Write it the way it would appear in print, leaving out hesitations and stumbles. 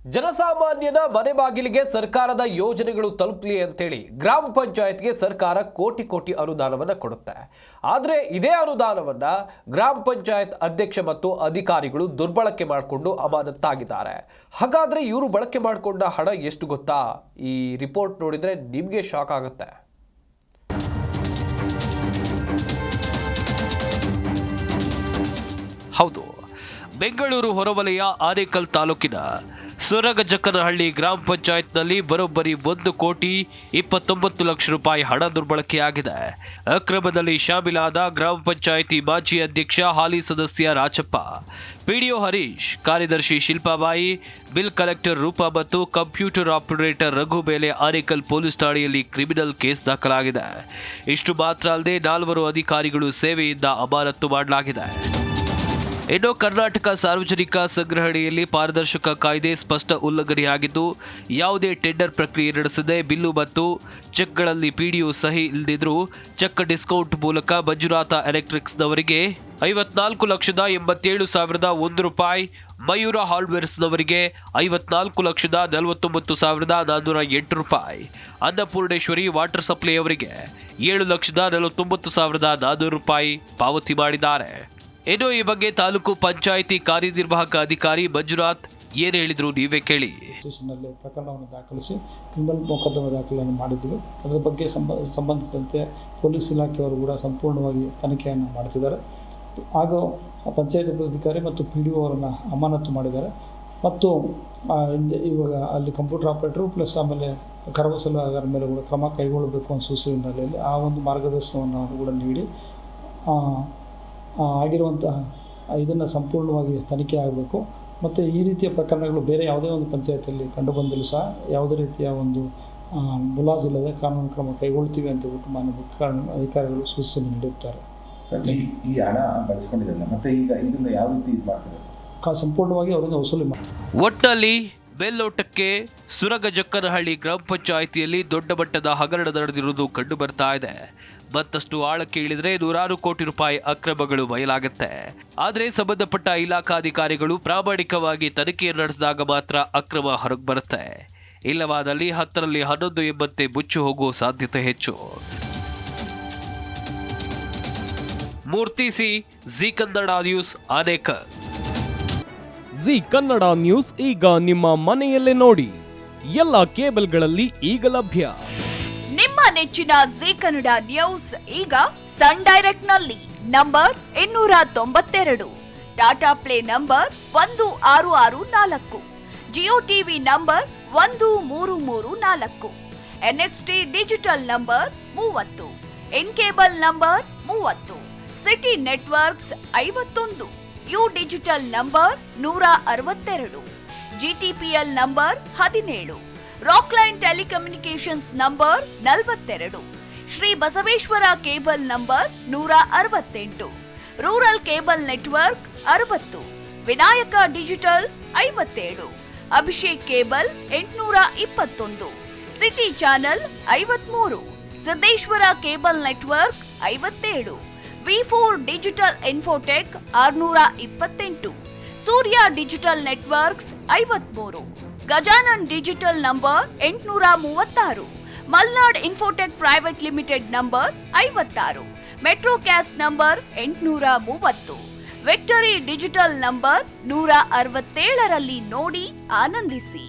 ಜನಸಾಮಾನ್ಯನ ಮನೆ ಬಾಗಿಲಿಗೆ ಸರ್ಕಾರದ ಯೋಜನೆಗಳು ತಲುಪಲಿ ಅಂತೇಳಿ ಗ್ರಾಮ ಪಂಚಾಯತ್ಗೆ ಸರ್ಕಾರ ಕೋಟಿ ಕೋಟಿ ಅನುದಾನವನ್ನು ಕೊಡುತ್ತೆ. ಆದರೆ ಇದೇ ಅನುದಾನವನ್ನು ಗ್ರಾಮ ಪಂಚಾಯತ್ ಅಧ್ಯಕ್ಷ ಮತ್ತು ಅಧಿಕಾರಿಗಳು ದುರ್ಬಳಕೆ ಮಾಡಿಕೊಂಡು ಅಮಾನತ್ತಾಗಿದ್ದಾರೆ. ಹಾಗಾದರೆ ಇವರು ಬಳಕೆ ಮಾಡಿಕೊಂಡ ಹಣ ಎಷ್ಟು ಗೊತ್ತಾ? ಈ ರಿಪೋರ್ಟ್ ನೋಡಿದರೆ ನಿಮಗೆ ಶಾಕ್ ಆಗುತ್ತೆ. ಹೌದು, ಬೆಂಗಳೂರು ಹೊರವಲಯ ಆನೇಕಲ್ ತಾಲೂಕಿನ ಸೊರಗಜಕ್ಕನಹಳ್ಳಿ ಗ್ರಾಮ ಪಂಚಾಯತ್ನಲ್ಲಿ ಬರೋಬ್ಬರಿ 1,29,00,000 ರೂಪಾಯಿ ಹಣ ದುರ್ಬಳಕೆಯಾಗಿದೆ. ಅಕ್ರಮದಲ್ಲಿ ಶಾಮೀಲಾದ ಗ್ರಾಮ ಪಂಚಾಯಿತಿ ಮಾಜಿ ಅಧ್ಯಕ್ಷ, ಹಾಲಿ ಸದಸ್ಯ ರಾಜಪ್ಪ, ಪಿಡಿಒ ಹರೀಶ್, ಕಾರ್ಯದರ್ಶಿ ಶಿಲ್ಪಾಬಾಯಿ, ಬಿಲ್ ಕಲೆಕ್ಟರ್ ರೂಪಾ ಮತ್ತು ಕಂಪ್ಯೂಟರ್ ಆಪರೇಟರ್ ರಘು ಮೇಲೆ ಆನೇಕಲ್ ಪೊಲೀಸ್ ಠಾಣೆಯಲ್ಲಿ ಕ್ರಿಮಿನಲ್ ಕೇಸ್ ದಾಖಲಾಗಿದೆ. ಇಷ್ಟು ಮಾತ್ರ ಅಲ್ಲದೆ 4 ಅಧಿಕಾರಿಗಳು ಸೇವೆಯಿಂದ ಅಮಾನತು ಮಾಡಲಾಗಿದೆ. ಇನ್ನು ಕರ್ನಾಟಕ ಸಾರ್ವಜನಿಕ ಸಂಗ್ರಹಣೆಯಲ್ಲಿ ಪಾರದರ್ಶಕ ಕಾಯ್ದೆ ಸ್ಪಷ್ಟ ಉಲ್ಲಂಘನೆಯಾಗಿದ್ದು, ಯಾವುದೇ ಟೆಂಡರ್ ಪ್ರಕ್ರಿಯೆ ನಡೆಸದೆ ಬಿಲ್ಲು ಮತ್ತು ಚೆಕ್ಗಳಲ್ಲಿ ಪಿಡಿಒ ಸಹಿ ಇಲ್ಲದಿದ್ದರೂ ಚೆಕ್ ಡಿಸ್ಕೌಂಟ್ ಮೂಲಕ ಮಂಜುನಾಥ ಎಲೆಕ್ಟ್ರಿಕ್ಸ್ನವರಿಗೆ 54,87,001 ರೂಪಾಯಿ, ಮಯೂರ ಹಾರ್ಡ್ವೇರ್ಸ್ನವರಿಗೆ 54,49,408 ರೂಪಾಯಿ, ಅನ್ನಪೂರ್ಣೇಶ್ವರಿ ವಾಟರ್ ಸಪ್ಲೈ ಅವರಿಗೆ 7,49,400 ರೂಪಾಯಿ ಪಾವತಿ ಮಾಡಿದ್ದಾರೆ. ಇನ್ನು ಈ ಬಗ್ಗೆ ತಾಲೂಕು ಪಂಚಾಯಿತಿ ಕಾರ್ಯನಿರ್ವಾಹಕ ಅಧಿಕಾರಿ ಮಂಜುನಾಥ್ ಏನು ಹೇಳಿದ್ರು ನೀವೇ ಕೇಳಿ. ಸ್ಟೇಷನ್ನಲ್ಲಿ ಪ್ರಕರಣವನ್ನು ದಾಖಲಿಸಿ ಕ್ರಿಮಿನಲ್ ಮೊಕದ್ದಮೆ ದಾಖಲೆಯನ್ನು ಮಾಡಿದ್ವಿ. ಅದರ ಬಗ್ಗೆ ಸಂಬಂಧಿಸಿದಂತೆ ಪೊಲೀಸ್ ಇಲಾಖೆಯವರು ಕೂಡ ಸಂಪೂರ್ಣವಾಗಿ ತನಿಖೆಯನ್ನು ಮಾಡ್ತಿದ್ದಾರೆ. ಹಾಗೂ ಪಂಚಾಯತ್ ಅಧಿಕಾರಿ ಮತ್ತು PDO ಅವರನ್ನು ಅಮಾನತು ಮಾಡಿದ್ದಾರೆ. ಮತ್ತು ಇವಾಗ ಅಲ್ಲಿ ಕಂಪ್ಯೂಟರ್ ಆಪರೇಟರು ಪ್ಲಸ್ ಆಮೇಲೆ ಕರವಸೂಲಾಗಾರ ಮೇಲೆ ಕೂಡ ಕ್ರಮ ಕೈಗೊಳ್ಳಬೇಕು ಅನ್ನೋ ಸೂಚನೆ ಹಿನ್ನೆಲೆಯಲ್ಲಿ ಆ ಒಂದು ಮಾರ್ಗದರ್ಶನವನ್ನು ಕೂಡ ನೀಡಿ ಆಗಿರುವಂತಹ ಇದನ್ನು ಸಂಪೂರ್ಣವಾಗಿ ತನಿಖೆ ಆಗಬೇಕು. ಮತ್ತು ಈ ರೀತಿಯ ಪ್ರಕರಣಗಳು ಬೇರೆ ಯಾವುದೇ ಒಂದು ಪಂಚಾಯತಿಯಲ್ಲಿ ಕಂಡುಬಂದರೂ ಸಹ ಯಾವುದೇ ರೀತಿಯ ಒಂದು ಮುಲಾಜಿಲ್ಲದೆ ಕಾನೂನು ಕ್ರಮ ಕೈಗೊಳ್ತೀವಿ ಅಂತ ಬಿಟ್ಟು ಮಾನ್ಯ ಅಧಿಕಾರಿಗಳು ಸೂಚನೆ ನೀಡುತ್ತಾರೆ. ಈ ಹಣ ಬಳಸ್ಕೊಂಡಿದ್ದಾರೆ ಮತ್ತೆ ಈಗ ಇದನ್ನು ಯಾವ ರೀತಿ ಇದು ಮಾಡ್ತಾರೆ? ಸಂಪೂರ್ಣವಾಗಿ ಅವರಿಂದ ವಸೂಲಿ ಮಾಡಿ. ಒಟ್ಟಲ್ಲಿ ಮೇಲ್ನೋಟಕ್ಕೆ ಸೊರಗಜಕ್ಕನಹಳ್ಳಿ ಗ್ರಾಮ ಪಂಚಾಯಿತಿಯಲ್ಲಿ ದೊಡ್ಡ ಮಟ್ಟದ ಹಗರಣ ನಡೆದಿರುವುದು ಕಂಡು ಬರ್ತಾ ಇದೆ. ಮತ್ತಷ್ಟು ಆಳಕ್ಕೆ ಇಳಿದ್ರೆ 100 ಕೋಟಿ ರೂಪಾಯಿ ಅಕ್ರಮಗಳು ಬಯಲಾಗುತ್ತೆ. ಆದರೆ ಸಂಬಂಧಪಟ್ಟ ಇಲಾಖಾಧಿಕಾರಿಗಳು ಪ್ರಾಮಾಣಿಕವಾಗಿ ತನಿಖೆ ನಡೆಸಿದಾಗ ಮಾತ್ರ ಅಕ್ರಮ ಹೊರಗೆ ಬರುತ್ತೆ. ಇಲ್ಲವಾದಲ್ಲಿ 10ರಲ್ಲಿ 11 ಎಂಬಂತೆ ಮುಚ್ಚಿ ಹೋಗುವ ಸಾಧ್ಯತೆ ಹೆಚ್ಚು. Murthy C, G Kannada news, Anekal. G Kannada news ಈಗ ನಿಮ್ಮ ಮನೆಯಲ್ಲೇ ನೋಡಿ. ಎಲ್ಲ ಕೇಬಲ್ಗಳಲ್ಲಿ ಈಗ ಲಭ್ಯ. ನಿಮ್ಮ ನೆಚ್ಚಿನ ಜಿ ಕನ್ನಡ ನ್ಯೂಸ್ ಈಗ ಸನ್ ಡೈರೆಕ್ಟ್ ನಲ್ಲಿ number 292, Tata play number 1664, Jio TV number 1334, NXT digital number 30, in cable number 30, city networks 51, U digital number 162, GTPL number 17, Rockline telecommunications number 42, Shri Basaveshwara cable number 168, rural cable network 60, Vinayaka digital 57, Abhishek cable 821, city channel 53, Siddeshwara cable network 57, V4 digital Infotech 628, Surya digital networks 53, Gajanan digital number 836, Malnad infotech private limited number 56, Metrocast number 830, victory digital number 167ರಲ್ಲಿ ನೋಡಿ ಆನಂದಿಸಿ.